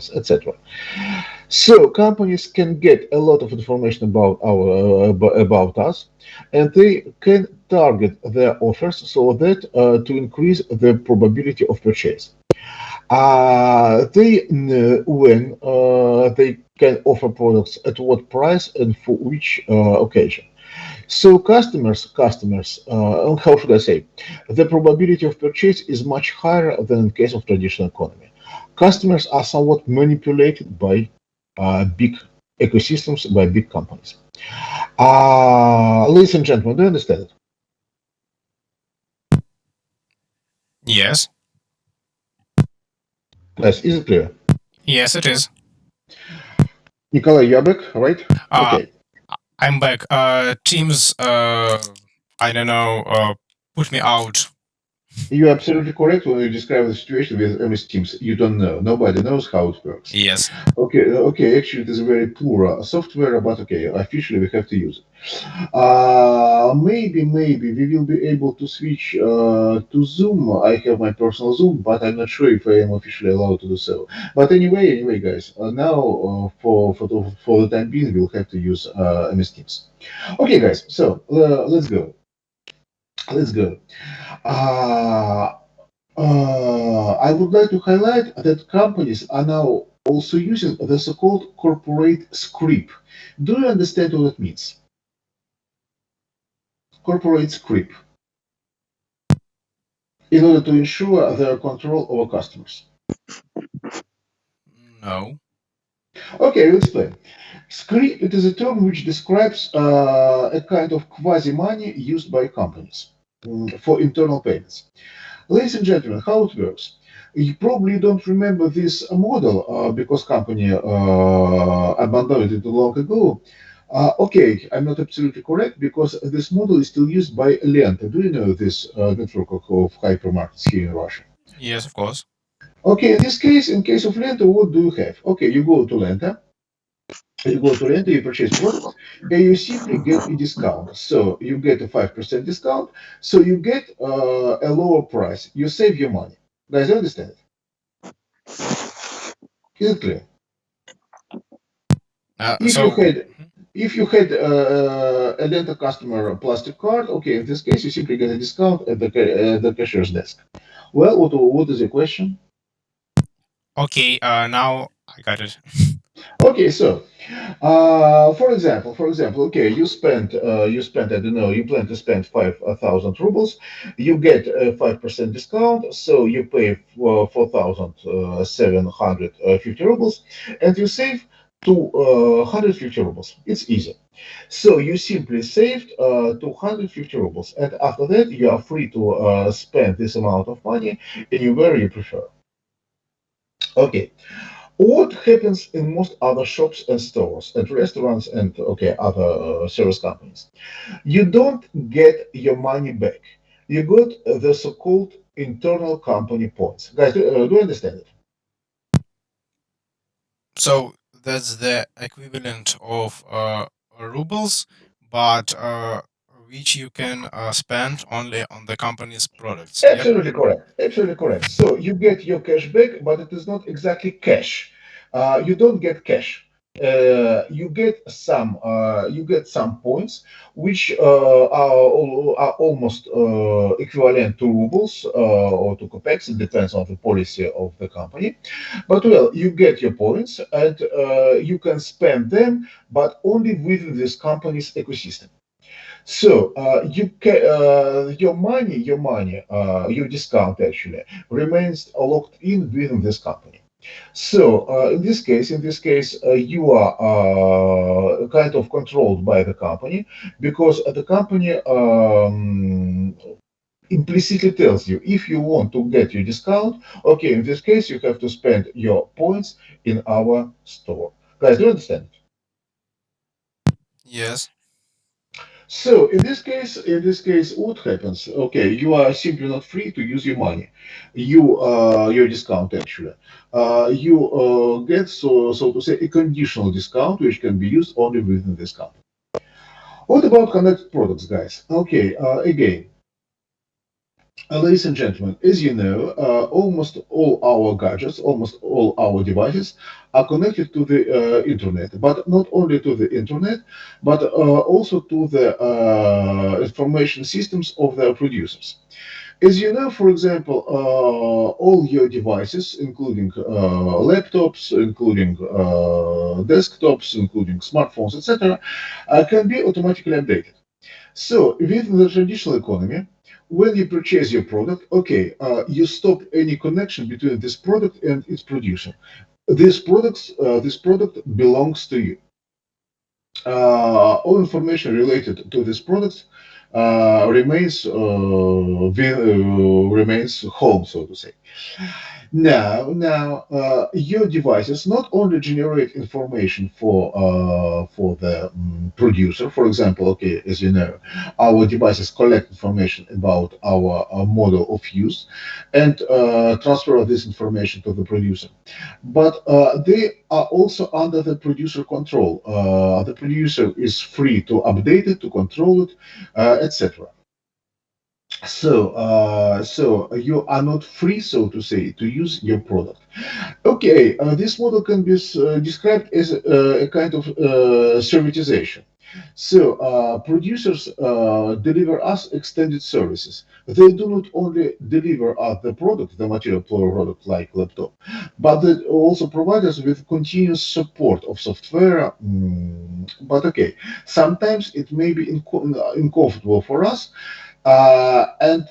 emails, etc. So companies can get a lot of information about us, and they can target their offers so that to increase the probability of purchase. They know when they can offer products at what price and for which occasion. So how should I say, the probability of purchase is much higher than in case of traditional economy. Customers are somewhat manipulated by big ecosystems, by big companies. Ladies and gentlemen, do you understand it? Yes. Yes, is it clear? Yes, it is. Nikolai, you're back, right? Uh, Okay. I'm back. Teams, I don't know, put me out. You're absolutely correct when you describe the situation with MS Teams. You don't know. Nobody knows how it works. Yes. Okay. Actually, it is a very poor software, but okay, officially we have to use it. Maybe we will be able to switch to Zoom. I have my personal Zoom, but I'm not sure if I am officially allowed to do so. But anyway, guys, now for the time being, we'll have to use MS Teams. Okay, guys. So let's go. Let's go. Uh, I would like to highlight that companies are now also using the so-called corporate script. Do you understand what it means? Corporate script, in order to ensure their control over customers. No. Okay, I'll explain. Script, it is a term which describes a kind of quasi-money used by companies for internal payments. Ladies and gentlemen, how it works? You probably don't remember this model because company abandoned it long ago. Okay, I'm not absolutely correct because this model is still used by Lenta. Do you know this network of hypermarkets here in Russia? Yes, of course. Okay, in case of Lenta, what do you have? Okay, you go to Lenta, you purchase products, and you simply get a discount. So you get a 5% discount, so you get a lower price. You save your money. Guys, you understand it? Is it clear? If you So, had if you had a Lenta customer plastic card, okay, in this case, you simply get a discount at the cashier's desk. Well, what is your question? okay, now I got it. Okay, so for example, okay, you spent, I don't know, you plan to spend 5,000 rubles, you get a 5% discount, so you pay for 4,750 rubles, and you save to 150 rubles. It's easy. So you simply saved 250 rubles, and after that, you are free to spend this amount of money anywhere you prefer. Okay. What happens in most other shops and stores and restaurants and okay other service companies? You don't get your money back. You got the so-called internal company points. Guys, do you understand it? So that's the equivalent of rubles, but which you can spend only on the company's products. Yep. Absolutely correct. Absolutely correct. So you get your cash back, but it is not exactly cash. You don't get cash. You get some points, which are almost equivalent to rubles or to kopecks. It depends on the policy of the company. But well, you get your points, and you can spend them, but only within this company's ecosystem. So your discount actually remains locked in within this company. So in this case, you are kind of controlled by the company because the company implicitly tells you if you want to get your discount, okay, in this case you have to spend your points in our store. Guys, do you understand? Yes. So in this case, what happens? Okay, you are simply not free to use your money, your discount actually. You get so to say a conditional discount which can be used only within this company. What about connected products, guys? Okay, again, Ladies and gentlemen, as you know, almost all our gadgets, almost all our devices are connected to the internet, but not only to the internet, but also to the information systems of their producers. As you know, for example, all your devices, including laptops, including desktops, including smartphones, etc., can be automatically updated. So, within the traditional economy, when you purchase your product, okay, you stop any connection between this product and its producer. This product belongs to you. All information related to this product remains home, so to say. Now, your devices not only generate information for the producer. For example, okay, as you know, our devices collect information about our model of use and transfer this information to the producer. But they are also under the producer control. The producer is free to update it, to control it, etc. So you are not free, so to say, to use your product. Okay, this model can be described as a kind of servitization. So producers deliver us extended services. They do not only deliver us the product, the material product like laptop, but they also provide us with continuous support of software. But okay, sometimes it may be uncomfortable for us, and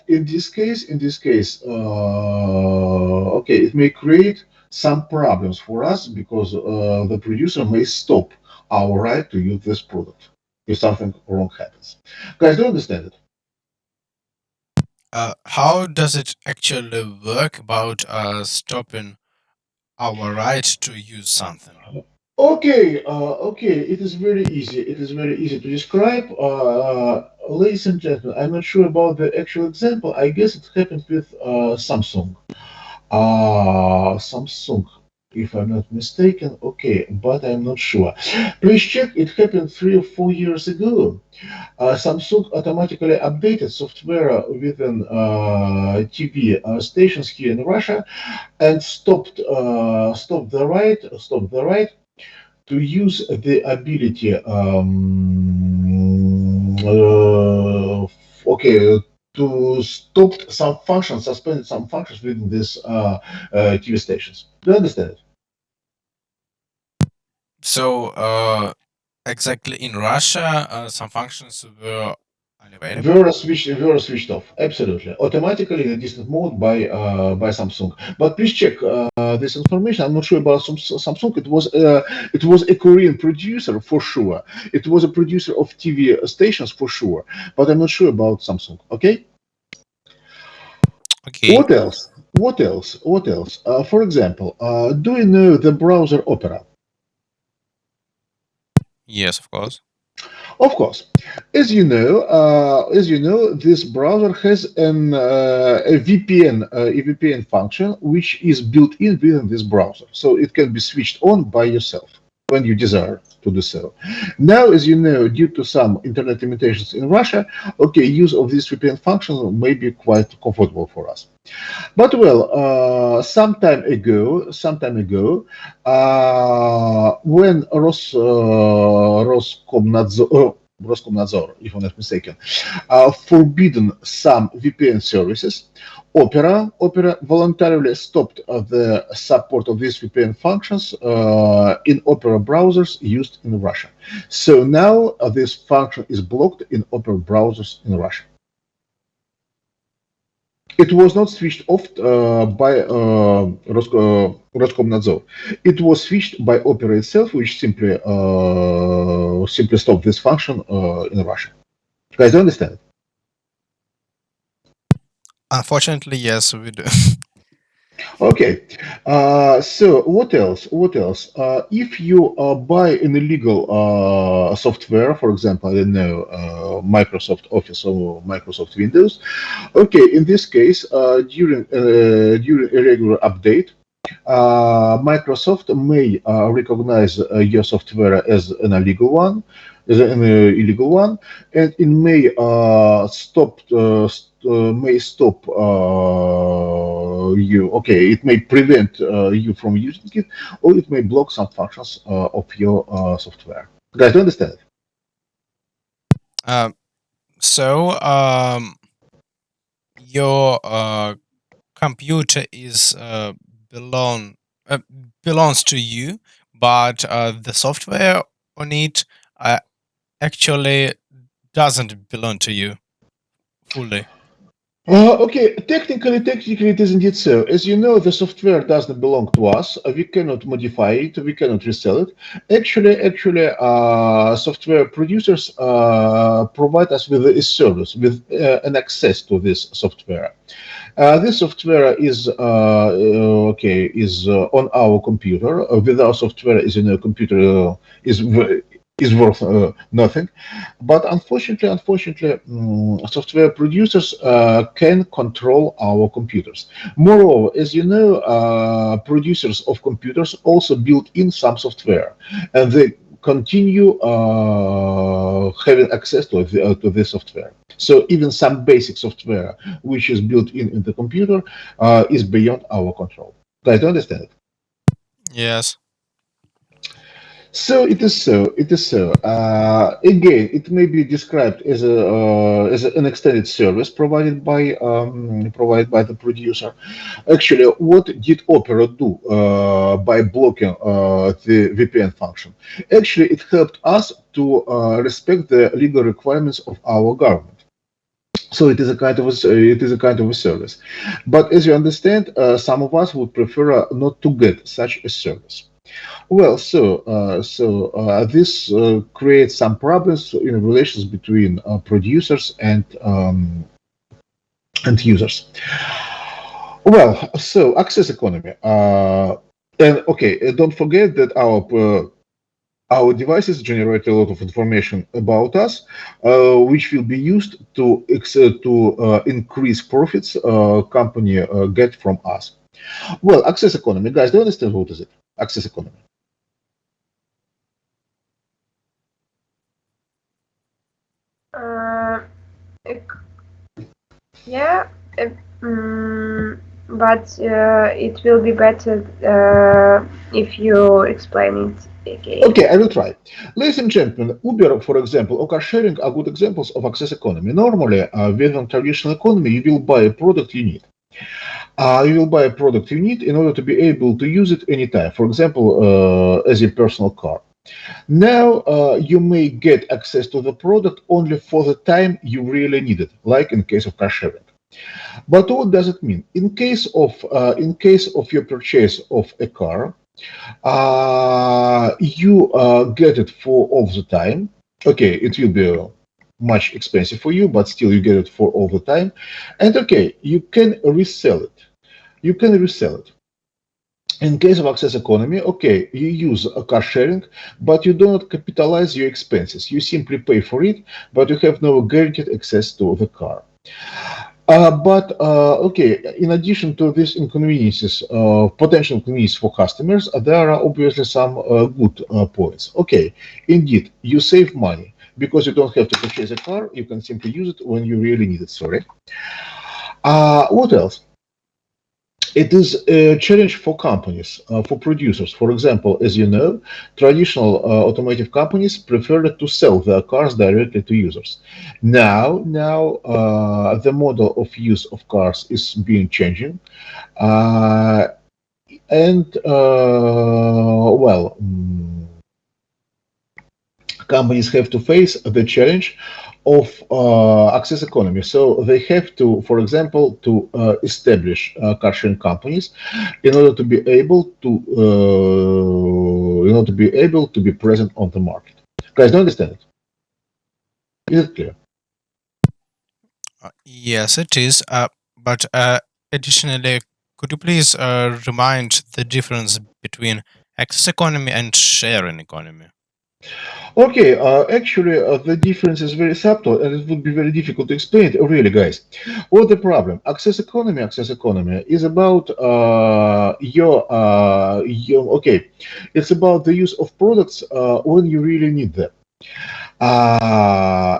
okay, it may create some problems for us because the producer may stop our right to use this product if something wrong happens. Guys, do you understand it? How does it actually work about stopping our right to use something? Okay, it is very easy. It is very easy to describe. Ladies and gentlemen, I'm not sure about the actual example. I guess it happened with Samsung. Samsung, if I'm not mistaken. Okay, but I'm not sure. Please check. It happened 3 or 4 years ago. Samsung automatically updated software within TV stations here in Russia and stopped the right to use the ability. Okay. To stop some functions, suspended some functions within these TV stations. Do you understand it? So, exactly in Russia, some functions were unavailable. Were switched off. Absolutely, automatically in a distant mode by Samsung. But please check this information. I'm not sure about Samsung. It was a Korean producer for sure. It was a producer of TV stations for sure. But I'm not sure about Samsung. Okay. Okay. What else? What else? What else? For example, do you know the browser Opera? Yes, of course. Of course, as you know, this browser has a VPN function which is built in within this browser, so it can be switched on by yourself when you desire to do so. Now, as you know, due to some internet limitations in Russia, okay, use of this VPN function may be quite comfortable for us. But well, some time ago, when Roskomnadzor, if I'm not mistaken, forbidden some VPN services, Opera voluntarily stopped the support of these VPN functions in Opera browsers used in Russia. So now this function is blocked in Opera browsers in Russia. It was not switched off by Roskomnadzor. It was switched by Opera itself, which simply stopped this function in Russia. Guys, do you understand? Unfortunately, yes, we do. Okay. So what else? What else? If you buy an illegal software, for example, I don't know, Microsoft Office or Microsoft Windows. Okay, in this case, during a regular update. Microsoft may recognize your software as an illegal one, illegal one, and it may may stop you. Okay, it may prevent you from using it, or it may block some functions of your software. Guys, do you understand? Um, so your computer is belong uh, belongs to you, but the software on it uh, actually doesn't belong to you fully. Okay, technically, it is indeed so. As you know, the software doesn't belong to us. We cannot modify it. We cannot resell it. Software producers provide us with a service, with an access to this software. This software is on our computer. Without software, is in a computer is v- is worth nothing. But unfortunately, software producers can control our computers. Moreover, as you know, producers of computers also build in some software, and they continue having access to this software. So even some basic software which is built in the computer is beyond our control. Guys, do you understand it? Yes. So it is so. It is so. Again, it may be described as an extended service provided by the producer. Actually, what did Opera do by blocking the VPN function? Actually, it helped us to respect the legal requirements of our government. So it is a kind of a service. But as you understand, some of us would prefer not to get such a service. Well, this creates some problems in relations between producers and users. Well, so access economy. And okay, don't forget that our devices generate a lot of information about us, which will be used to increase profits company get from us. Well, access economy, guys, do you understand what is it? Access economy. Uh, ec- yeah, uh, mm, but it will be better if you explain it again. Okay, I will try. Ladies and gentlemen, Uber, for example, or car sharing are good examples of access economy. Normally, within traditional economy, you will buy a product you need. You will buy a product you need in order to be able to use it anytime. For example, as a personal car. Now, you may get access to the product only for the time you really need it, like in case of car sharing. But what does it mean? In case of your purchase of a car, you get it for all the time. Okay, it will be much expensive for you, but still you get it for all the time. And okay, you can resell it. You can resell it. In case of access economy, okay, you use a car sharing, but you do not capitalize your expenses. You simply pay for it, but you have no guaranteed access to the car. Okay, in addition to these inconveniences, potential inconveniences for customers, there are obviously some good points. Okay, indeed, you save money because you don't have to purchase a car. You can simply use it when you really need it. Sorry. What else? It is a challenge for companies, for producers. For example, as you know, traditional automotive companies prefer to sell their cars directly to users. Now, the model of use of cars is being changing, uh, and companies have to face the challenge of access economy. So they have to, for example, to establish car sharing companies in order to be able to be present on the market. Guys, don't understand it? Is it clear? Yes, it is. But additionally, could you please remind the difference between access economy and sharing economy? Okay, actually, the difference is very subtle, and it would be very difficult to explain it. Really, guys, what the problem? Access economy is about okay, it's about the use of products when you really need them.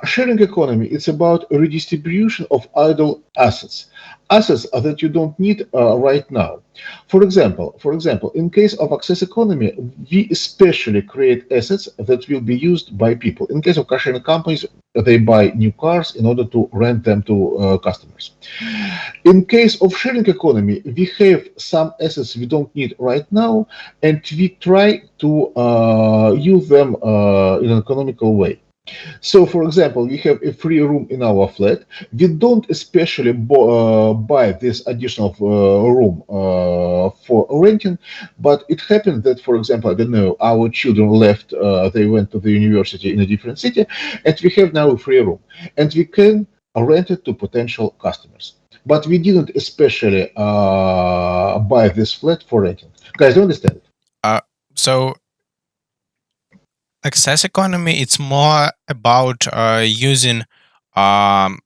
Sharing economy, it's about redistribution of idle assets, assets that you don't need right now. For example, in case of access economy, we especially create assets that will be used by people. In case of car sharing companies, they buy new cars in order to rent them to customers. In case of sharing economy, we have some assets we don't need right now, and we try to use them in an economical way. So, for example, we have a free room in our flat. We don't especially buy this additional room for renting, but it happened that, for example, I don't know, our children left, they went to the university in a different city, and we have now a free room, and we can rent it to potential customers. But we didn't especially buy this flat for renting. Guys, do you understand it? Uh, so access economy, it's more about using um,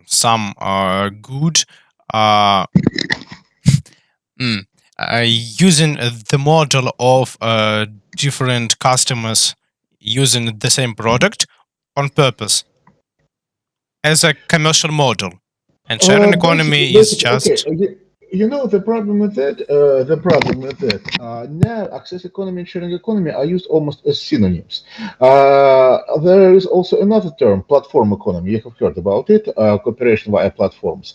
some good uh, mm, using the model of different customers using the same product on purpose as a commercial model, and sharing Basically, economy is basically, okay. just You know the problem with that. The problem with that. Now, access economy and sharing economy are used almost as synonyms. There is also another term, platform economy. You have heard about it. Cooperation via platforms.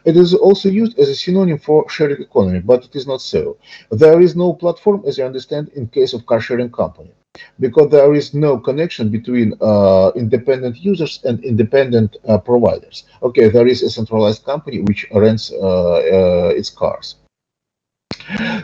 It is also used as a synonym for sharing economy, but it is not so. There is no platform, as you understand, in case of car sharing company, because there is no connection between independent users and independent providers. Okay, there is a centralized company which rents its cars.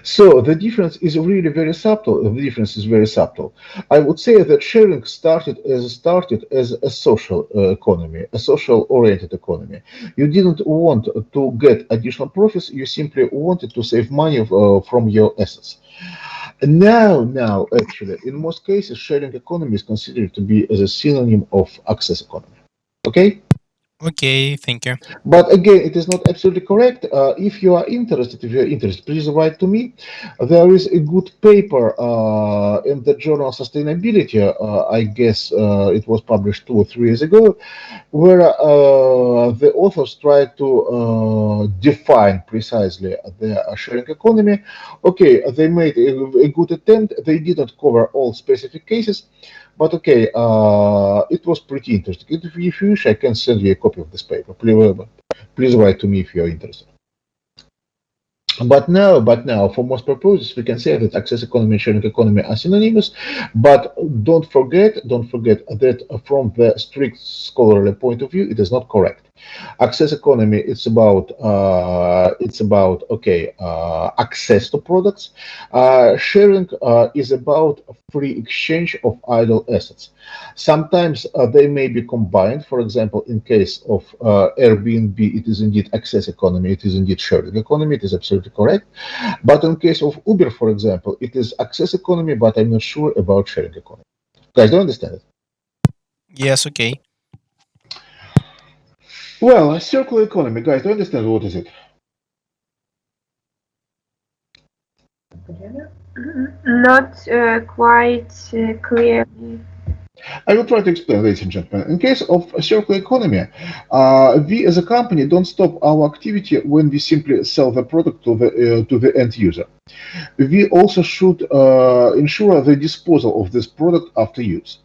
So the difference is really very subtle. The difference is very subtle. I would say that sharing started as a social economy, a social oriented economy. You didn't want to get additional profits. You simply wanted to save money from your assets. Now, actually, in most cases, sharing economy is considered to be as a synonym of access economy. Okay? okay. Thank you. But again, it is not absolutely correct. If you are interested, please write to me. There is a good paper in the journal Sustainability. I guess it was published 2 or 3 years ago, where the authors tried to define precisely the sharing economy. Okay, they made a good attempt. They didn't cover all specific cases, but okay, it was pretty interesting. If you wish, I can send you a copy of this paper. Please write to me if you're interested. But now, for most purposes, we can say that access economy and sharing economy are synonymous. But don't forget that from the strict scholarly point of view, it is not correct. Access economy, it's about okay, access to products. Sharing is about free exchange of idle assets. Sometimes they may be combined. For example, in case of Airbnb, it is indeed access economy, it is indeed sharing economy, it is absolutely correct. But in case of Uber, for example, it is access economy, but I'm not sure about sharing economy. Guys, don't understand it. Yes, okay. Well, circular economy, guys, don't understand what is it. Not quite clearly. I will try to explain, ladies and gentlemen. In case of a circular economy, we as a company don't stop our activity when we simply sell the product to the end user. We also should ensure the disposal of this product after use.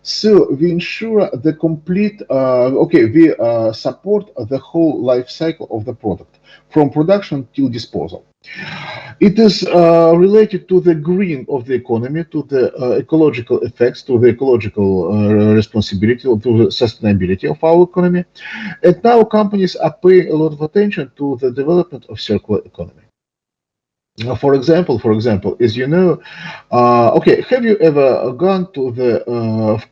So we ensure the complete, we support the whole life cycle of the product from production till disposal. It is related to the green of the economy, to the ecological effects, to the ecological responsibility, to the sustainability of our economy. And now companies are paying a lot of attention to the development of circular economy. For example, as you know, okay, have you ever gone to the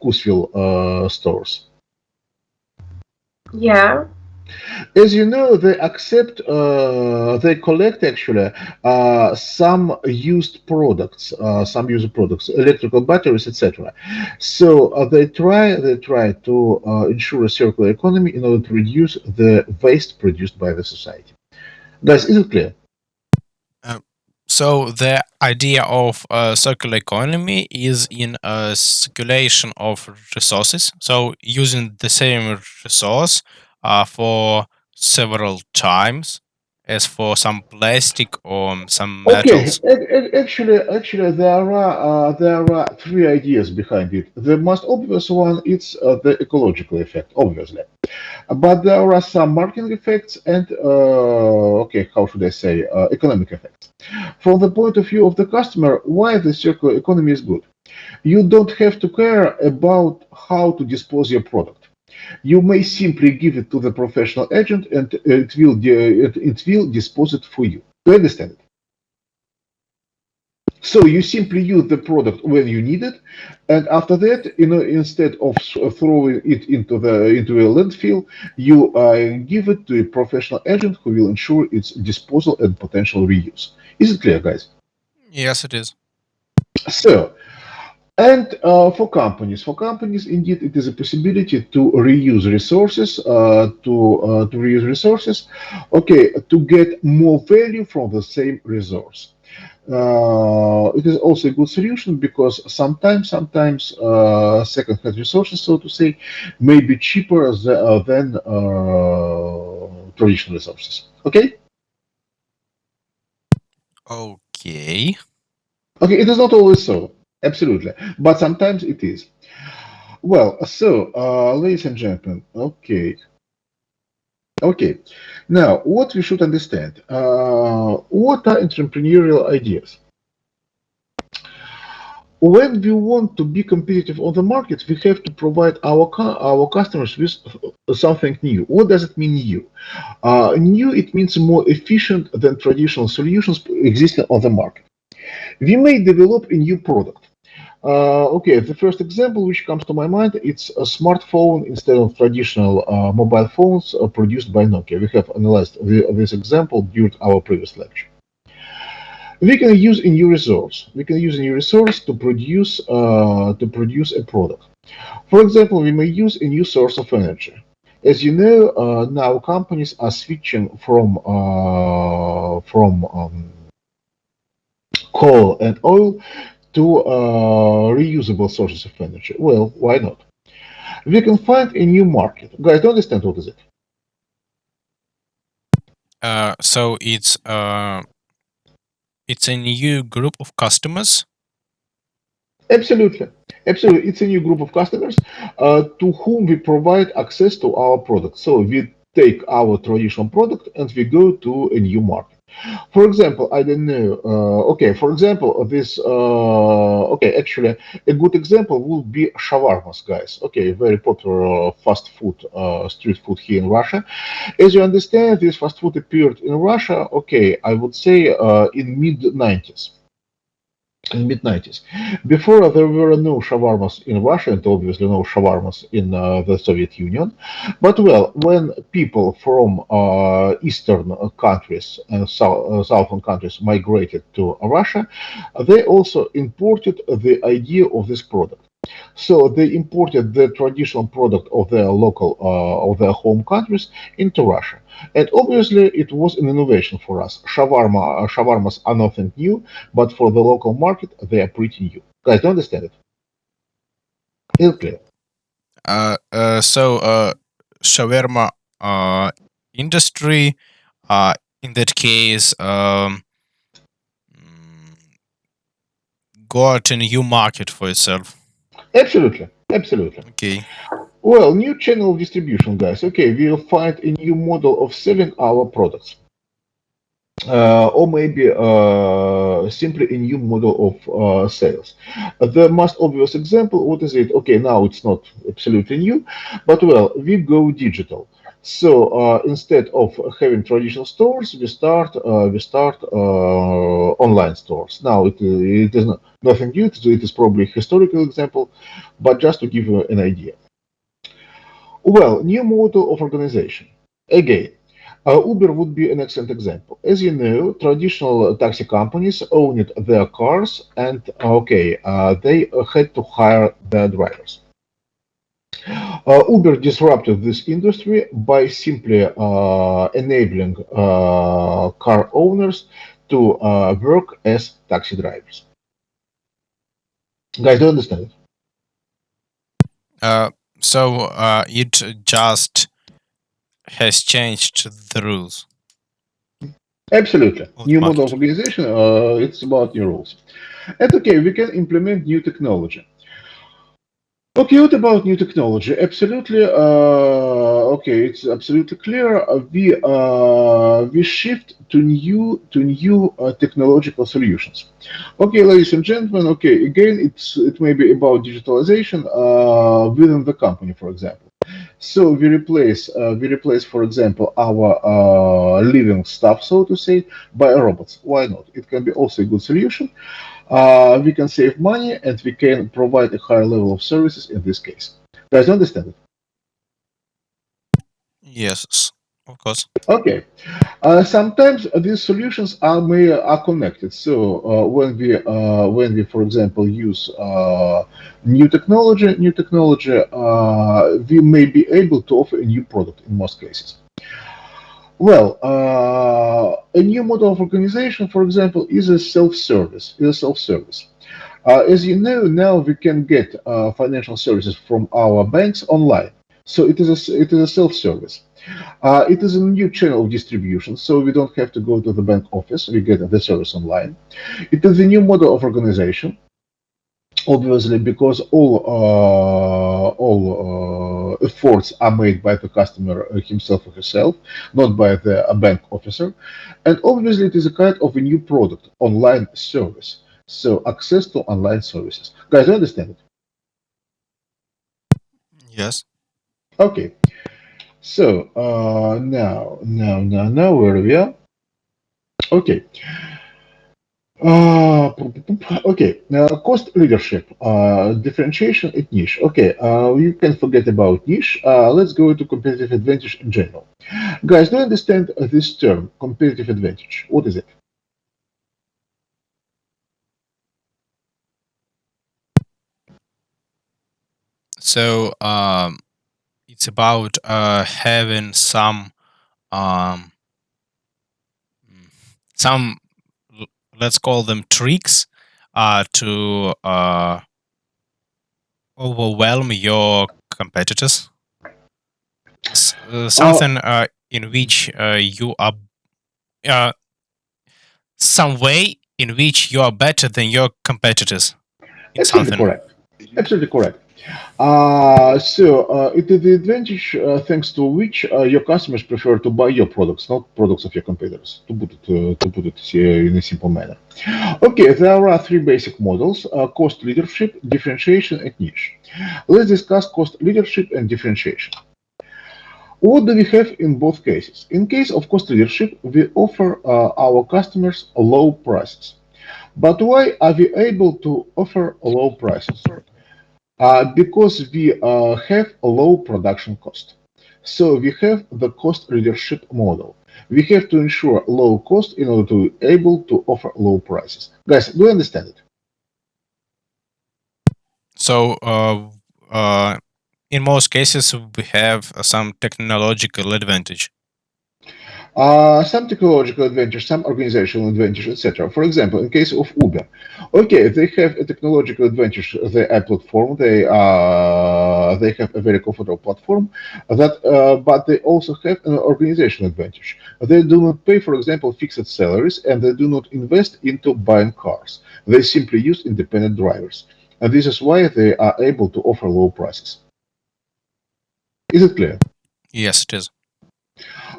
Vkusville stores? Yeah. As you know, they collect actually some used products, electrical batteries, etc. So they try to ensure a circular economy in order to reduce the waste produced by the society. Guys, is it clear? Uh, so the idea of circular economy is in a circulation of resources. So using the same resource for several times as for some plastic or some Okay, metals. actually, there are three ideas behind it. The most obvious one is the ecological effect, obviously. But there are some marketing effects and, okay, how should I say, economic effects. From the point of view of the customer, why the circular economy is good? You don't have to care about how to dispose your product. You may simply give it to the professional agent and it will dispose it for you. Do you understand it? So you simply use the product when you need it, and after that, instead of throwing it into a landfill, you give it to a professional agent who will ensure its disposal and potential reuse. Is it clear, guys? Yes, it is. So, and for companies, indeed, it is a possibility to reuse resources, to reuse resources, okay, to get more value from the same resource. It is also a good solution because sometimes second-hand resources, so to say, may be cheaper than traditional resources. Okay, Okay. okay, it is not always so, absolutely, but sometimes it is. Well, so ladies and gentlemen, okay. Now, what we should understand, what are entrepreneurial ideas? When we want to be competitive on the market, we have to provide our customers with something new. What does it mean new? New, it means more efficient than traditional solutions existing on the market. We may develop a new product. Okay, the first example which comes to my mind, it's a smartphone instead of traditional mobile phones produced by Nokia. We have analyzed this example during our previous lecture. We can use a new resource. We can use a new resource to produce a product. For example, we may use a new source of energy. As you know, now companies are switching from coal and oil to reusable sources of energy. Well, why not? We can find a new market. Guys, do you understand what is it? So it's a new group of customers. Absolutely. Absolutely. It's a new group of customers to whom we provide access to our product. So we take our traditional product and we go to a new market. For example, I don't know. Okay, for example, okay, actually, a good example would be shawarmas, guys. Okay, very popular fast food, street food here in Russia. As you understand, this fast food appeared in Russia, okay, I would say in mid 90s. In mid 90s. Before there were no shawarmas in Russia and obviously no shawarmas in the Soviet Union. But well, when people from eastern countries and southern countries migrated to Russia, they also imported the idea of this product. So they imported the traditional product of their home countries into Russia. And obviously, it was an innovation for us. Shawarmas are nothing new, but for the local market, they are pretty new. Guys, do you understand it? Is it clear? So shawarma uh, industry in that case mm, got a new market for itself. Absolutely. Absolutely. Okay. Well, new channel of distribution, guys. Okay, we'll find a new model of selling our products. Or maybe simply a new model of sales. The most obvious example, what is it? Okay, now it's not absolutely new, but well, we go digital. So instead of having traditional stores, we start online stores. Now it is not, nothing new. It is probably a historical example, but just to give you an idea. Well, new model of organization. Again, Uber would be an excellent example. As you know, traditional taxi companies owned their cars, and okay, they had to hire their drivers. Uber disrupted this industry by simply enabling car owners to work as taxi drivers. Guys, do you understand it? Uh, it just has changed the rules Absolutely. of the New model of market. organization, it's about new rules. And okay, we can implement new technology. Okay, what about new technology? Absolutely. Okay, it's absolutely clear. We shift to new technological solutions. Okay, ladies and gentlemen. Okay, again, it may be about digitalization within the company, for example. So we replace, for example, our living staff, so to say, by robots. Why not? It can be also a good solution. We can save money and we can provide a higher level of services in this case. Guys, understand it? Yes, of course. Okay. Sometimes these solutions are connected. So when we, for example, use new technology, we may be able to offer a new product in most cases. Well, a new model of organization, for example, is a self-service. As you know, now we can get financial services from our banks online. So it is a self-service. It is a new channel of distribution, so we don't have to go to the bank office. We get the service online. It is a new model of organization, obviously, because all efforts are made by the customer himself or herself, not by the bank officer. And obviously, it is a kind of a new product, online service. So access to online services. Guys, you understand it? Yes. Okay. So now, where we are? Okay. Okay. Cost leadership, differentiation, and niche. Okay. You can forget about niche. Let's go to competitive advantage in general. Guys, do you understand this term, competitive advantage? What is it? So it's about having um, mm, some let's call them tricks to overwhelm your competitors. Uh, Something in which you are uh, some way in which you are better than your competitors in Absolutely something. correct. Absolutely correct. It is the advantage thanks to which your customers prefer to buy your products, not products of your competitors. To put it in a simple manner. Okay, there are three basic models: cost leadership, differentiation, and niche. Let's discuss cost leadership and differentiation. What do we have in both cases? In case of cost leadership, we offer our customers low prices. But why are we able to offer low prices? Because we have a low production cost. So we have the cost leadership model. We have to ensure low cost in order to be able to offer low prices. Guys, do you understand it? So in most cases, we have some technological advantage. Some technological advantage, some organizational advantage, etc. For example, in case of Uber, okay, they have a technological advantage. The app platform, they have a very comfortable platform. But they also have an organizational advantage. They do not pay, for example, fixed salaries, and they do not invest into buying cars. They simply use independent drivers, and this is why they are able to offer low prices. Is it clear? Yes, it is.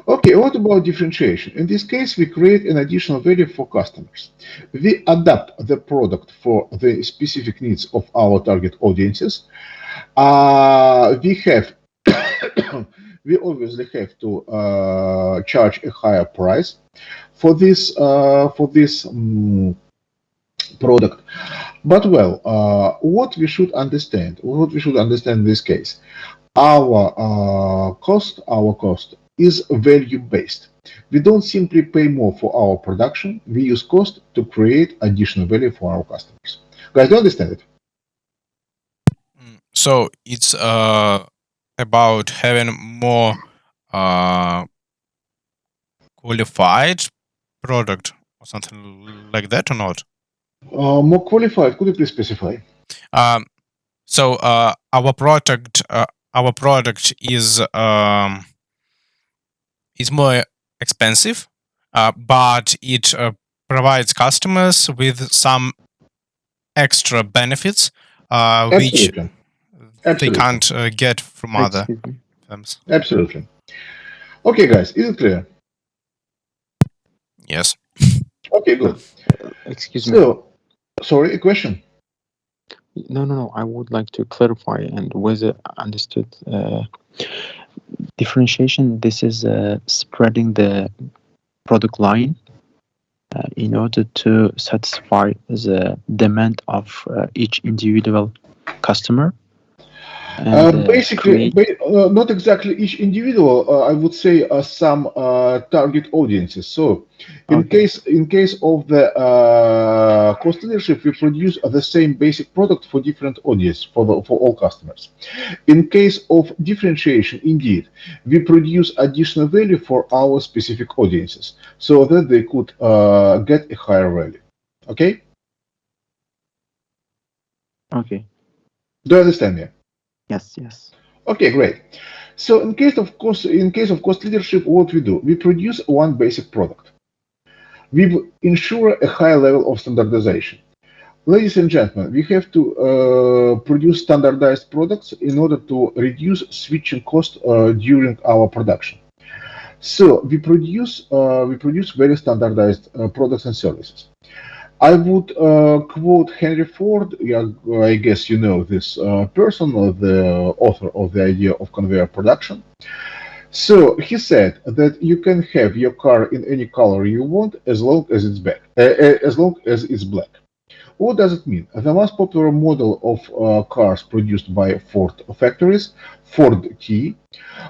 Okay, what about differentiation? In this case, we create an additional value for customers. We adapt the product for the specific needs of our target audiences. We have, we obviously have to charge a higher price for this product. But well, what we should understand in this case, our cost is value based. We don't simply pay more for our production, we use cost to create additional value for our customers. Guys, do you understand it? So it's about having more uh, qualified product or something like that or not? More qualified, could you please specify? Um, so our product is more expensive, but it provides customers with some extra benefits which Absolutely. they Absolutely. can't get from other Excuse me. firms. Absolutely. Okay, guys, is it clear? Yes. Okay, Uh, good. Excuse me. So, sorry, a question. No, no, no. I would like to clarify and whether I understood differentiation. This is spreading the product line in order to satisfy the demand of each individual customer and Basically, create. not exactly each individual. I would say some target audiences. So, Okay, in case of the cost leadership, we produce the same basic product for different audience for all customers. In case of differentiation, indeed, we produce additional value for our specific audiences, so that they could get a higher value. Okay, okay. do you understand me? Yes, yes. Okay, great. So in case of cost leadership, what we do, we produce one basic product. We ensure a high level of standardization. Ladies and gentlemen, we have to produce standardized products in order to reduce switching cost during our production. So we produce very standardized products and services. I would quote Henry Ford. Yeah, I guess you know this person, the author of the idea of conveyor production. So he said that you can have your car in any color you want as long as it's as long as it's black. What does it mean? The most popular model of cars produced by Ford factories, Ford T,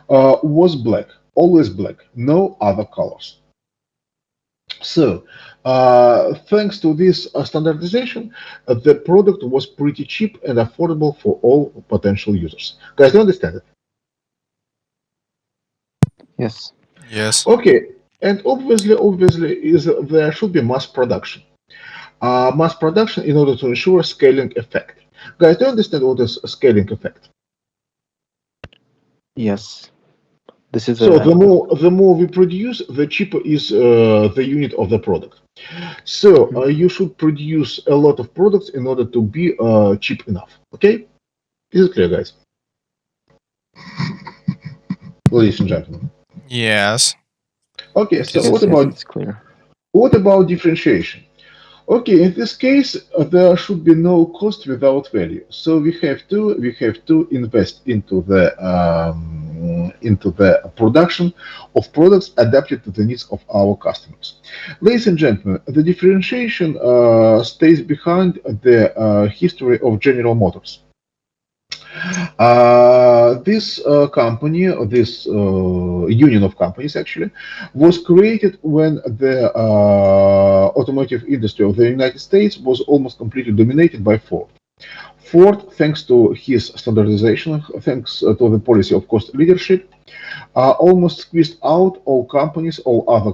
was black, always black, no other colors. So, thanks to this standardization, the product was pretty cheap and affordable for all potential users. Guys, do you understand it? Yes. Yes. Okay, and obviously, is there should be mass production. Mass production in order to ensure scaling effect. Guys, do you understand what is a scaling effect? Yes. This is So a. the more we produce, the cheaper is the unit of the product. So Mhm. you should produce a lot of products in order to be cheap enough. Okay, is it clear, guys? Ladies and gentlemen. Yes. Okay, It so is. Yes, yes, it's clear. what about differentiation? Okay, in this case, there should be no cost without value. So we have to invest into the production of products adapted to the needs of our customers. Ladies and gentlemen, the differentiation stays behind the history of General Motors. This company, this union of companies actually, was created when the automotive industry of the United States was almost completely dominated by Ford. Ford, thanks to his standardization, thanks to the policy of cost leadership, almost squeezed out all other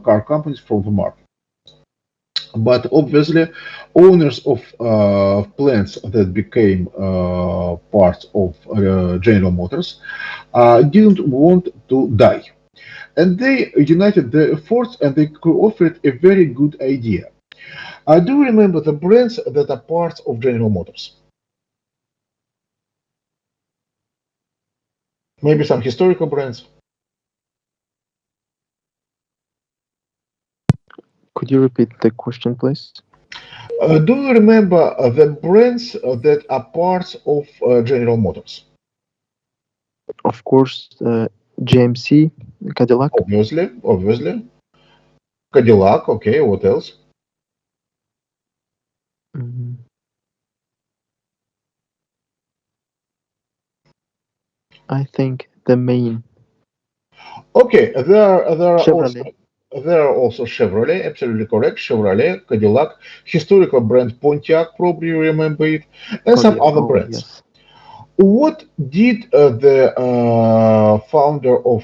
car companies from the market. But obviously, owners of plants that became parts of General Motors didn't want to die. And they united their efforts and they offered a very good idea. I do remember the brands that are parts of General Motors. Maybe some historical brands. Could you repeat the question, please? Do you remember the brands that are parts of General Motors? Of course, GMC, Cadillac. Obviously. Cadillac, okay, what else? Mm, I think the main. Okay, Chevrolet. there are also Chevrolet, absolutely correct. Chevrolet, Cadillac, historical brand Pontiac, probably you remember it, and some Kodiak. other Oh, brands. yes. What did the founder of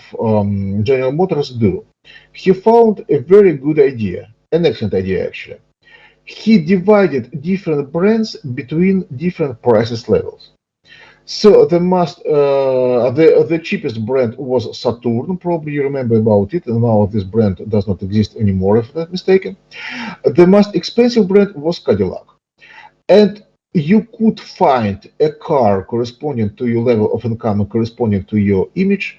General Motors do? He found a very good idea, an excellent idea actually. He divided different brands between different prices levels. So the cheapest brand was Saturn. Probably you remember about it. And now this brand does not exist anymore, if I'm not mistaken. The most expensive brand was Cadillac, and you could find a car corresponding to your level of income and corresponding to your image.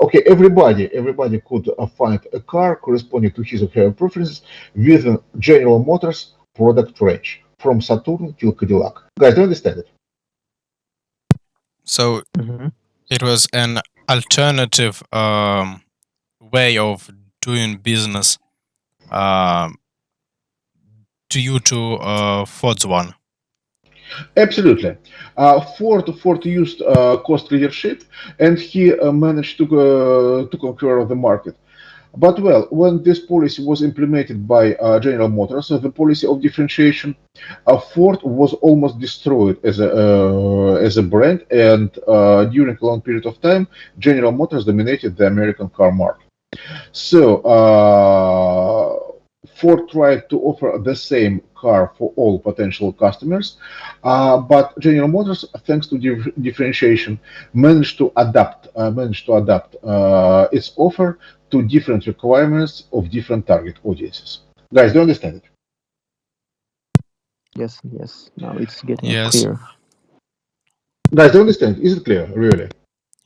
Okay, everybody could find a car corresponding to his or her preferences within General Motors product range from Saturn till Cadillac. Guys, do you understand it? So Hmm. it was an alternative way of doing business um, to you to Ford's one. Absolutely. Ford used cost leadership, and he managed to conquer the market. But well, when this policy was implemented by General Motors, the policy of differentiation, Ford was almost destroyed as a brand, and during a long period of time, General Motors dominated the American car market. So Ford tried to offer the same car for all potential customers, but General Motors, thanks to differentiation, managed to adapt its offer to different requirements of different target audiences. Guys, do you understand it? Yes, yes. Now it's getting Yes, clear. Guys, do you understand? Is it clear, really?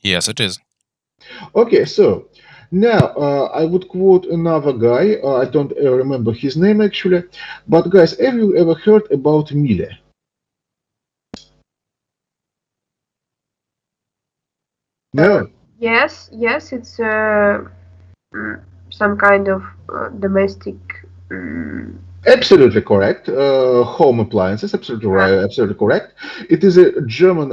yes, it is. Okay, so now I would quote another guy. I don't remember his name actually, but guys, have you ever heard about Mille? Uh, No. yes, yes, it's mm, some kind of domestic. Mm, Absolutely correct. Home appliances, absolutely uh, right, absolutely correct. It is a German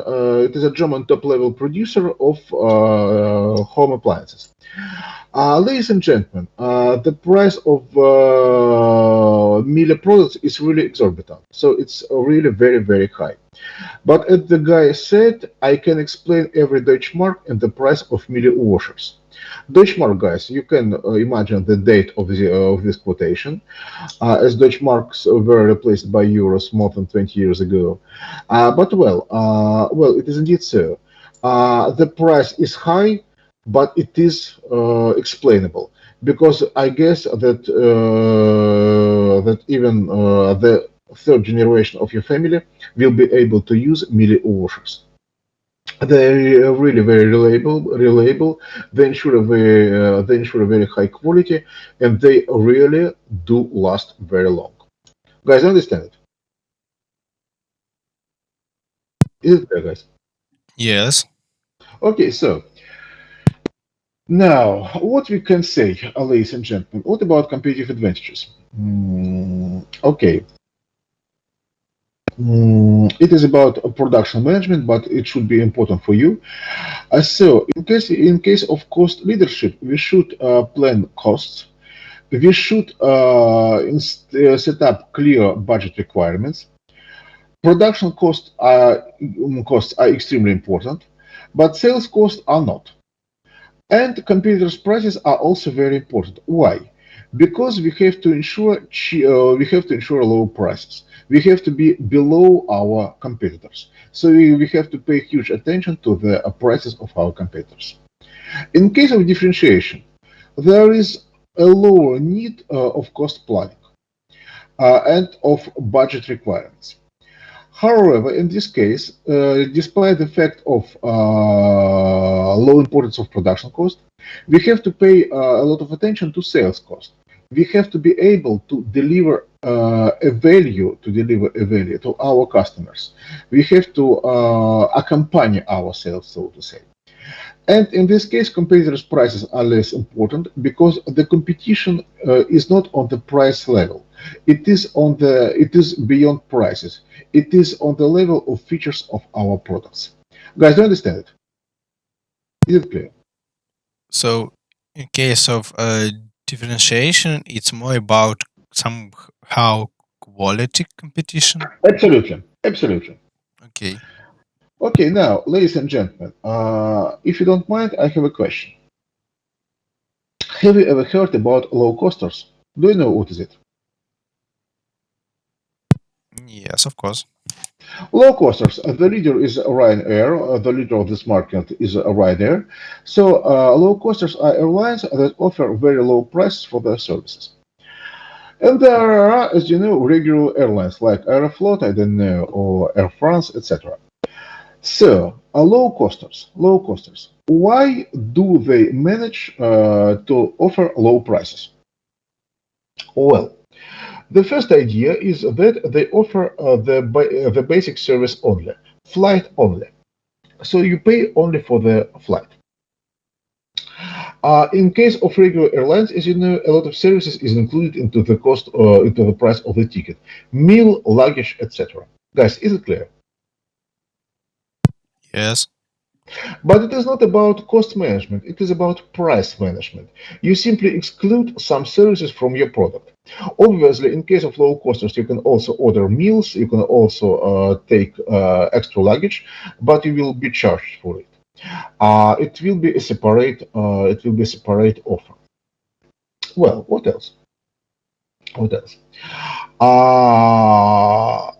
top-level producer of home appliances. Ladies and gentlemen, the price of Miele products is really exorbitant. So it's really very, very high. But as the guy said, I can explain every Deutschmark and the price of Miele washers. Deutschmark, guys, you can imagine the date of this quotation, as Deutschmarks were replaced by euros more than 20 years ago. But it is indeed so. The price is high, but it is explainable because I guess that even the third generation of your family will be able to use Mili washers. They are really very reliable. They ensure a very high quality, and they really do last very long. Guys, understand it? Is it clear, guys? Yes. Okay, so now what we can say, ladies and gentlemen, what about competitive advantages? Okay, it is about production management, but it should be important for you. In case of cost leadership, we should plan costs. We should set up clear budget requirements. Production costs are extremely important, but sales costs are not. And competitors' prices are also very important. Why? Because we have to ensure low prices. We have to be below our competitors. So we have to pay huge attention to the prices of our competitors. In case of differentiation, there is a lower need of cost planning and of budget requirements. However, in this case, despite the fact of low importance of production cost, we have to pay a lot of attention to sales cost. We have to be able to deliver a value to our customers. We have to accompany our sales, so to say. And in this case, competitors' prices are less important because the competition is not on the price level. It is beyond prices. It is on the level of features of our products. Guys, do you understand it? Is it clear? So, in case of differentiation, it's more about somehow quality competition. Absolutely, absolutely. Okay. Okay, now, ladies and gentlemen, if you don't mind, I have a question. Have you ever heard about low costers? Do you know what is it? Yes, of course. Low costers. The leader is Ryanair. The leader of this market is Ryanair. So low costers are airlines that offer very low prices for their services. And there are, as you know, regular airlines like Aeroflot, I don't know, or Air France, etc. So, low costers. Why do they manage to offer low prices? Well, the first idea is that they offer the basic service only, flight only. So you pay only for the flight. In case of regular airlines, as you know, a lot of services is included into the cost, into the price of the ticket, meal, luggage, etc. Guys, is it clear? Yes. But it is not about cost management, it is about price management. You simply exclude some services from your product. Obviously, in case of low costers, you can also order meals, you can also take extra luggage, but you will be charged for it. It will be a separate offer. Well, what else? What else? Uh,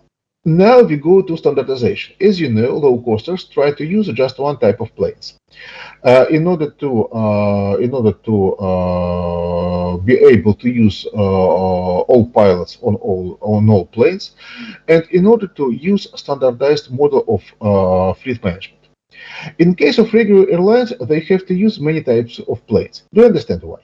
Now we go to standardization. As you know, low costers try to use just one type of planes. In order to be able to use all pilots on all planes, and in order to use standardized model of fleet management. In case of regular airlines, they have to use many types of planes. Do you understand why?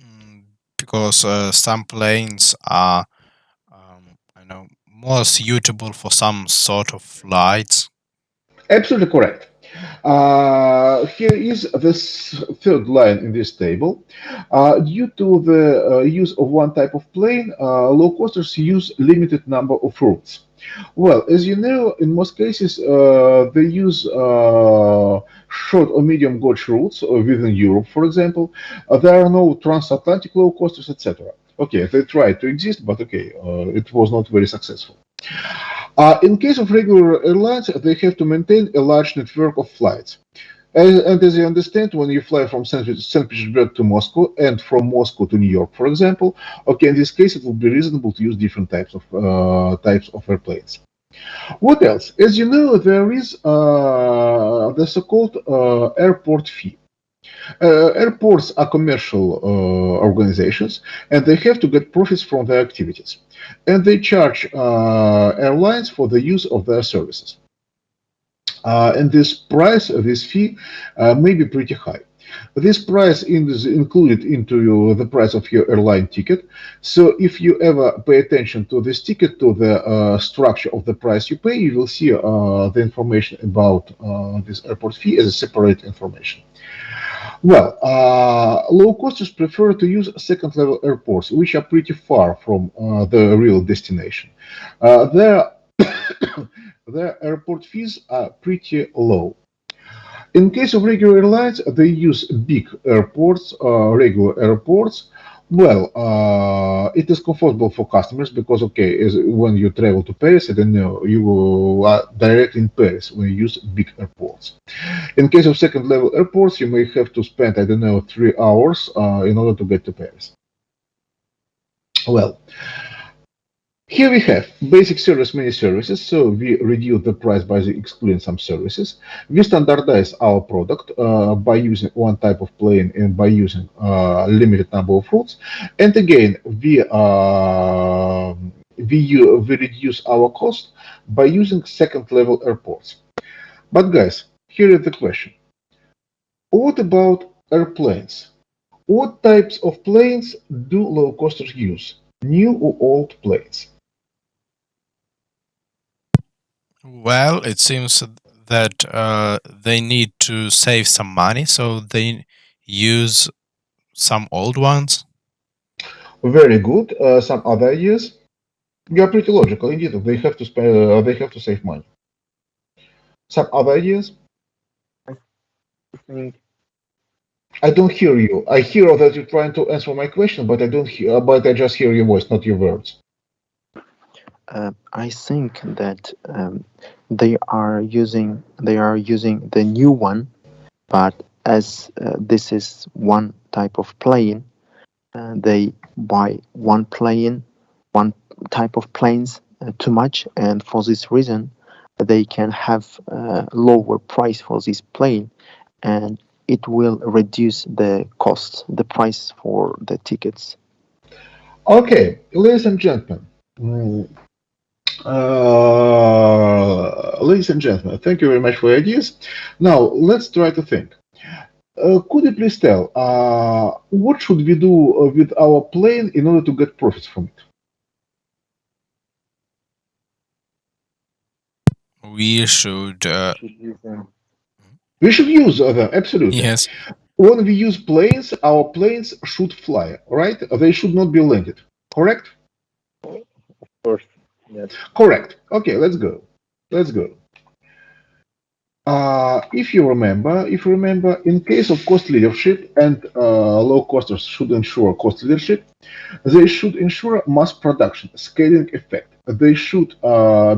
Mm, because some planes are, I know, more suitable for some sort of flights. Absolutely correct. Here is this third line in this table. Due to the use of one type of plane, low costers use limited number of routes. Well, as you know, in most cases, they use short or medium gauge routes within Europe, for example. There are no transatlantic low costers, etc. Okay, they tried to exist, but okay, it was not very successful. In case of regular airlines, they have to maintain a large network of flights. And as you understand, when you fly from St. Petersburg to Moscow and from Moscow to New York, for example, okay, in this case, it will be reasonable to use different types of airplanes. What else? As you know, there is the so-called airport fee. Airports are commercial organizations, and they have to get profits from their activities, and they charge airlines for the use of their services. And this fee, may be pretty high. This price is included into the price of your airline ticket. So if you ever pay attention to this ticket, to the structure of the price you pay, you will see the information about this airport fee as a separate information. Well, low costers prefer to use second level airports, which are pretty far from the real destination. Their their airport fees are pretty low. In case of regular airlines, they use big airports, regular airports. Well, it is comfortable for customers because, okay, when you travel to Paris, I don't know, you are directly in Paris when you use big airports. In case of second level airports, you may have to spend, I don't know, 3 hours in order to get to Paris. Well, here we have basic service, many services. So we reduce the price by excluding some services. We standardize our product by using one type of plane and by using limited number of routes. And again, we reduce our cost by using second level airports. But guys, here is the question: what about airplanes? What types of planes do low costers use? New or old planes? Well, it seems that they need to save some money, so they use some old ones. Very good. Some other ideas? You are pretty logical indeed. They have to spend. They have to save money. Some other ideas? think I don't hear you. I hear that you're trying to answer my question, but I don't hear. But I just hear your voice, not your words. I think that they are using the new one, but as this is one type of plane, they buy one type of planes too much, and for this reason, they can have lower price for this plane, and it will reduce the cost, the price for the tickets. Okay, ladies and gentlemen. Ladies and gentlemen, thank you very much for your ideas. Now, let's try to think. Could you please tell what should we do with our plane in order to get profits from it? We should. Should use them. We should use them, absolutely. Yes. When we use planes, our planes should fly, right? They should not be landed. Correct? Of course. Yes. Correct. Okay, let's go. Let's go. If you remember, in case of cost leadership and low costers should ensure cost leadership, they should ensure mass production, scaling effect. They should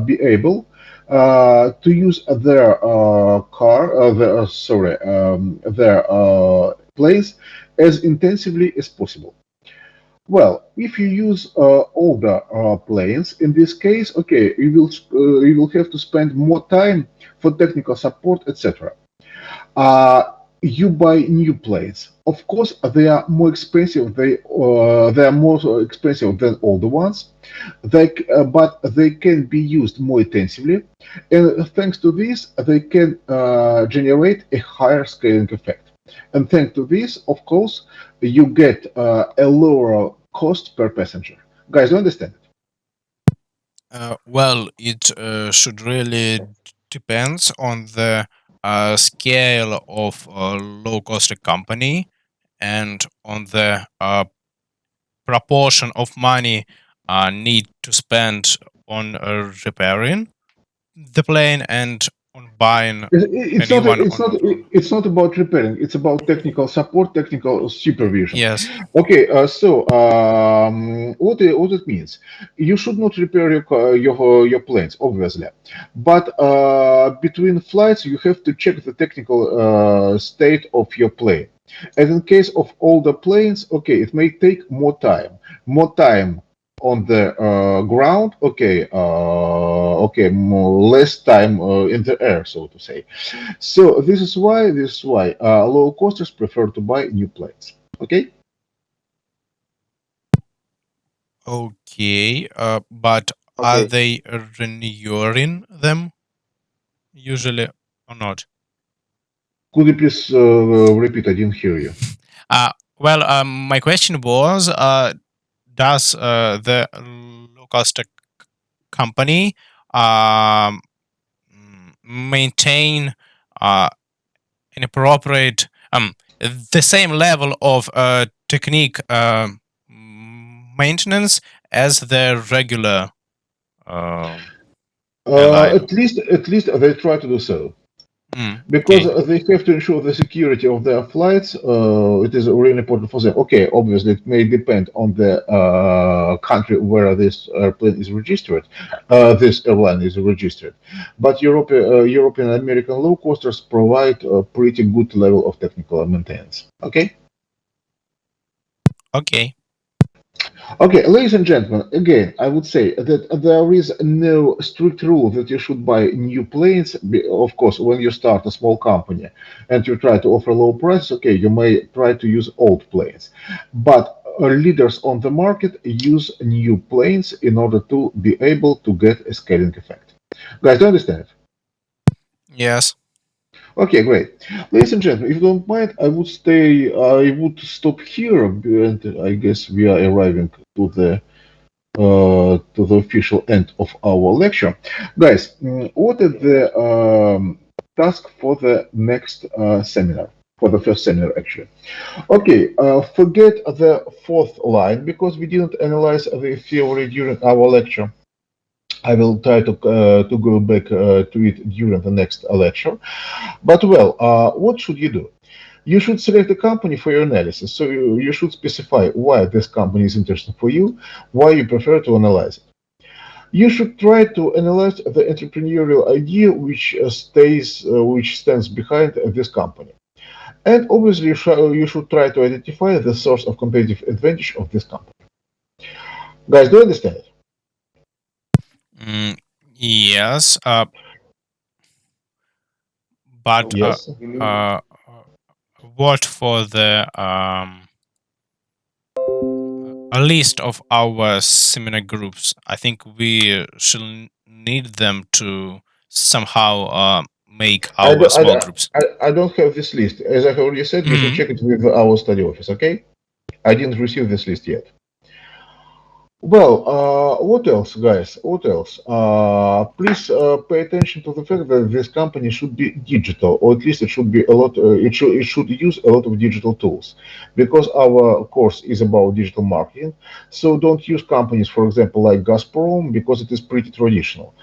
be able to use their planes as intensively as possible. Well, if you use older planes, in this case, okay, you will have to spend more time for technical support, etc. Uh, you buy new planes. Of course, they are more expensive. They are more expensive than older ones. But they can be used more intensively, and thanks to this, they can generate a higher scaling effect. And thanks to this, of course, you get a lower cost per passenger. Guys, you understand it? Well, it should really depends on the scale of a low cost company and on the proportion of money need to spend on repairing the plane and on buying a It's new not. one It's or not. not. It's not about repairing. It's about technical support, technical supervision. Yes. Okay. What it means? You should not repair your planes, obviously, but between flights, you have to check the technical state of your plane. And in case of older planes, okay, it may take more time. More time on the ground, okay, more less time in the air, so to say. So this is why low costers prefer to buy new planes. Okay, Okay. But are Okay. they renewing them usually or not? could you please repeat? I didn't hear you. Well, my question was, does the low cost company um, maintain uh, an appropriate the same level of technique maintenance as the regular airline? At least they try to do so. Because Okay. they have to ensure the security of their flights. It is really important for them. Okay, obviously it may depend on the country where this airplane is registered, this airline is registered. But European and American low costers provide a pretty good level of technical maintenance. Okay. Okay. Okay, ladies and gentlemen, again, I would say that there is no strict rule that you should buy new planes. Of course, when you start a small company and you try to offer low prices, okay, you may try to use old planes. But leaders on the market use new planes in order to be able to get a scaling effect. Guys, do you understand it? Yes. Okay, great. Ladies and gentlemen, if you don't mind, I would stop here, and I guess we are arriving to the official end of our lecture. Guys, what is the task for the next seminar? For the first seminar, actually. Okay, forget the fourth line because we didn't analyze the theory during our lecture. I will try to go back to it during the next lecture. But well, what should you do? You should select a company for your analysis. So you should specify why this company is interesting for you, why you prefer to analyze it. You should try to analyze the entrepreneurial idea which stands behind this company. And obviously, you should try to identify the source of competitive advantage of this company. Guys, do you understand it? Mm, yes, but Yes. uh, what for the a list of our seminar groups? I think we should need them to somehow make I, our do, small groups. I don't have this list. As I already said, you should Mhm. check it with our study office, okay? I didn't receive this list yet. Well, what else, guys? What else? Please pay attention to the fact that this company should be digital, or at least it should be a lot. It should use a lot of digital tools, because our course is about digital marketing. So don't use companies, for example, like Gazprom, because it is pretty traditional.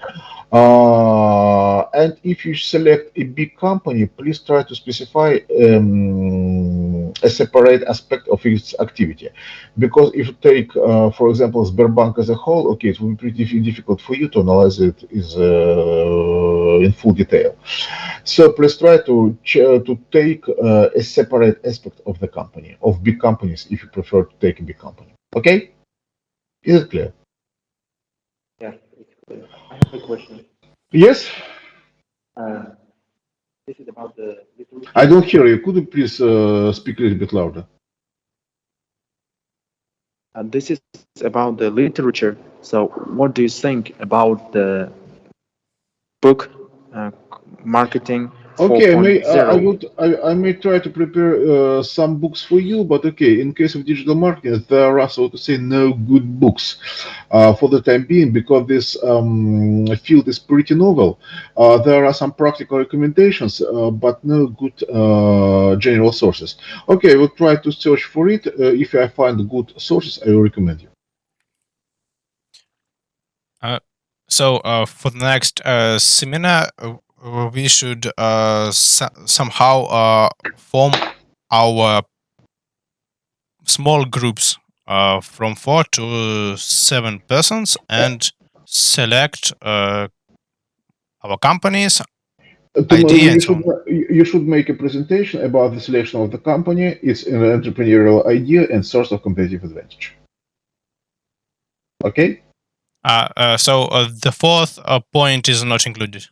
And if you select a big company, please try to specify a separate aspect of its activity. Because if you take, for example, Sberbank as a whole, okay, it will be pretty difficult for you to analyze it in full detail. So please try to take a separate aspect of the company, of big companies, if you prefer to take a big company. Okay? Is it clear? Yeah, it's clear. I have a question. Yes? Uh, this is about the I literature. don't hear you. Could you please speak a little bit louder? This is about the literature. So, what do you think about the book uh, marketing Okay, I 4.0? I may try to prepare some books for you, but okay, in case of digital marketing, there are, so to say, no good books for the time being, because this field is pretty novel. There are some practical recommendations, but no good general sources. Okay, I will try to search for it. If I find good sources, I will recommend you. Uh, so for the next seminar, we should somehow form our small groups from 4 to 7 persons and select our companies, Tomorrow idea, and you so should on. you should make a presentation about the selection of the company, its entrepreneurial idea, and source of competitive advantage. Okay? So the fourth point is not included.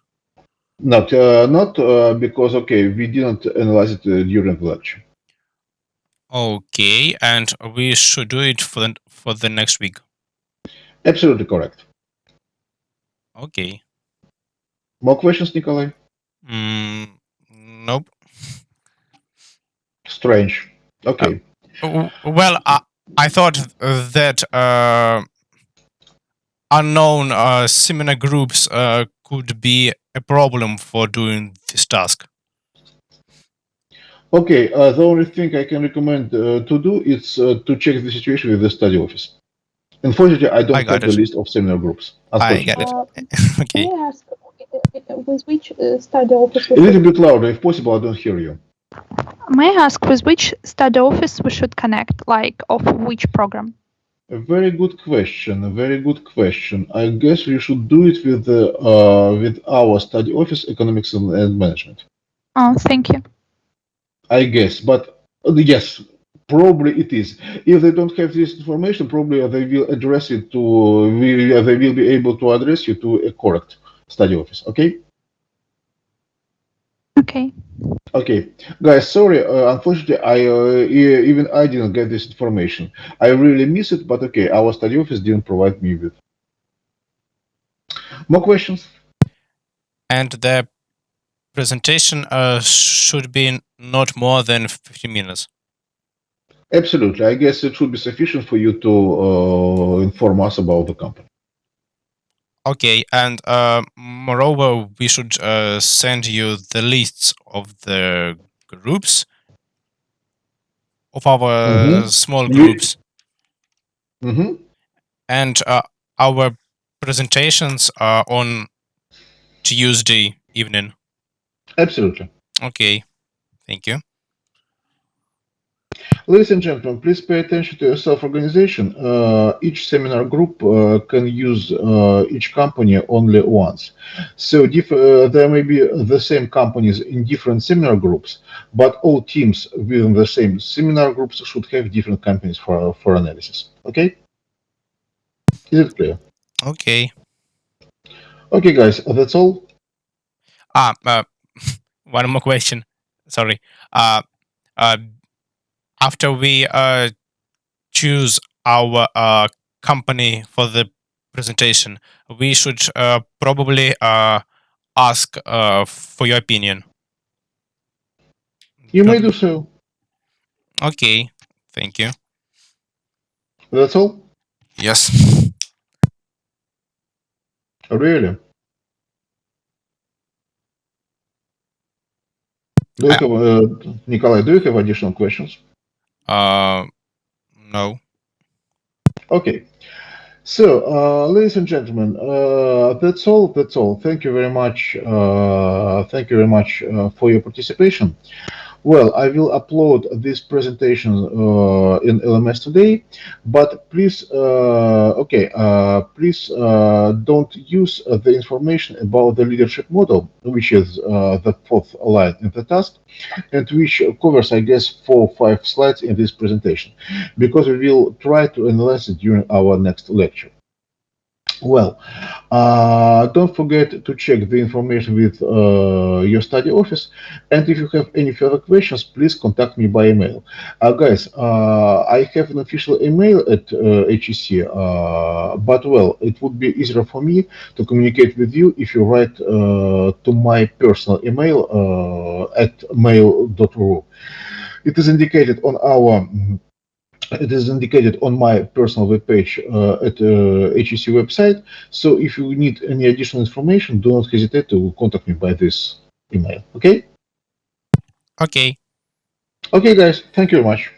Not because okay, we didn't analyze it during the lecture. Okay, and we should do it for the next week. Absolutely correct. Okay. More questions, Nikolai? Mm, nope. Strange. Uh, Okay. well, I thought that unknown seminar groups could be a problem for doing this task. Okay. The only thing I can recommend to do is to check the situation with the study office. Unfortunately, I I don't got have the it. list of seminar groups. I got it. Unfortunately. May Okay. I ask with which study office we A little should bit louder, if possible. I don't hear you. May I ask with which study office we should connect, like of which program? A very good question. A very good question. I guess we should do it with our study office, economics and management. Oh, thank you. I guess, but yes, probably it is. If they don't have this information, probably they will address it to. They will be able to address you to a correct study office. Okay. Okay. Okay, guys. Sorry. Unfortunately, even I didn't get this information. I really miss it, but okay, our study office didn't provide me with more questions. And the presentation should be not more than 15 minutes. Absolutely. I guess it should be sufficient for you to inform us about the company. Okay, and moreover, we should send you the lists of the groups of our Mm-hmm. small You, groups mm-hmm. and our presentations on Tuesday evening. Absolutely. Okay, thank you. Ladies and gentlemen, please pay attention to your self-organization. Each seminar group can use each company only once. So there may be the same companies in different seminar groups, but all teams within the same seminar groups should have different companies for analysis. Okay? Is it clear? Okay. Okay, guys, that's all. Ah, one more question. Sorry. Uh, uh, After we choose our company for the presentation, we should probably ask for your opinion. You may Don't do we? so. Okay, thank you. That's all? Yes. Really? Do you I, have, Nikolai, do you have additional questions? uh, no. Okay. So, ladies and gentlemen, that's all. That's all. Thank you very much. Thank you very much for your participation. Well, I will upload this presentation in LMS today, but please, please don't use the information about the leadership model, which is the fourth line in the task, and which covers, I guess, 4 or 5 slides in this presentation, because we will try to analyze it during our next lecture. Well, don't forget to check the information with your study office. And if you have any further questions, please contact me by email. Guys, I have an official email at HEC, but well, it would be easier for me to communicate with you if you write to my personal email at mail.ru. It is indicated on our it is indicated on my personal webpage at HEC website. So if you need any additional information, do not hesitate to contact me by this email. Okay? Okay, Okay, guys. Thank you very much.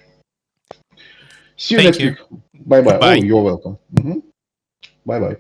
See you thank next you. week. Bye bye. Oh, Goodbye. you're welcome. Bye bye.